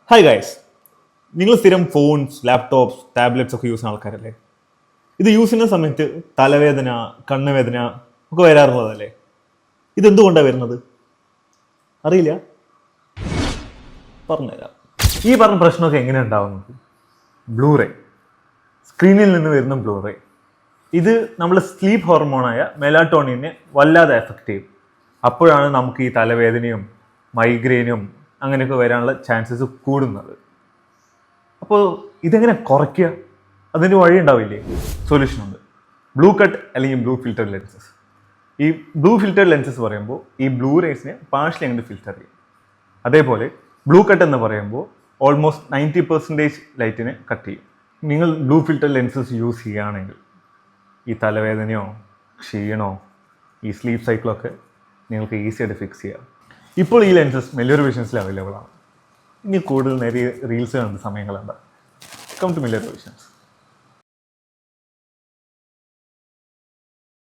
Hi guys, നിങ്ങൾ സ്ഥിരം phones, laptops, tablets ഒക്കെ യൂസ് ചെയ്യുന്ന ആൾക്കാരല്ലേ? ഇത് യൂസ് ചെയ്യുന്ന സമയത്ത് തലവേദന, കണ്ണുവേദന ഒക്കെ വരാറുള്ളതല്ലേ? ഇതെന്തുകൊണ്ടാണ് വരുന്നത്? അറിയില്ല? പറഞ്ഞുതരാം. ഈ പറഞ്ഞ പ്രശ്നമൊക്കെ എങ്ങനെ ഉണ്ടാവുന്നത്? ബ്ലൂറേ, സ്ക്രീനിൽ നിന്ന് വരുന്ന ബ്ലൂറേ, ഇത് നമ്മുടെ സ്ലീപ്പ് ഹോർമോണായ മെലാറ്റോണിനെ വല്ലാതെ എഫക്റ്റ് ചെയ്യും. അപ്പോഴാണ് നമുക്ക് ഈ തലവേദനയും മൈഗ്രെയിനും അങ്ങനെയൊക്കെ വരാനുള്ള ചാൻസസ് കൂടുന്നത്. അപ്പോൾ ഇതെങ്ങനെ കുറയ്ക്കുക? അതിന് വഴി ഉണ്ടാവില്ലേ? സൊല്യൂഷൻ ഉണ്ട്. ബ്ലൂ കട്ട് അല്ലെങ്കിൽ ബ്ലൂ ഫിൽറ്റർ ലെൻസസ്. ഈ ബ്ലൂ ഫിൽറ്റർ ലെൻസസ് പറയുമ്പോൾ ഈ ബ്ലൂ റേസിനെ പാർഷ്യലി അങ്ങോട്ട് ഫിൽറ്റർ ചെയ്യും. അതേപോലെ ബ്ലൂ കട്ട് എന്ന് പറയുമ്പോൾ ഓൾമോസ്റ്റ് 90% ലൈറ്റിനെ കട്ട് ചെയ്യും. നിങ്ങൾ ബ്ലൂ ഫിൽറ്റർ ലെൻസസ് യൂസ് ചെയ്യുകയാണെങ്കിൽ ഈ തലവേദനയോ ക്ഷീണോ ഈ സ്ലീപ്പ് സൈക്കിളൊക്കെ നിങ്ങൾക്ക് ഈസി ആയിട്ട് ഫിക്സ് ചെയ്യാം. ഇപ്പോൾ ഈ ലെൻസസ് മെല്ലിയർ വിഷൻസിൽ അവൈലബിൾ ആണ്. ഇനി കൂടുതൽ നേരിയ റീൽസ് കണ്ട സമയങ്ങളുണ്ട്. കം ടു മെല്ലിയർ വിഷൻസ്.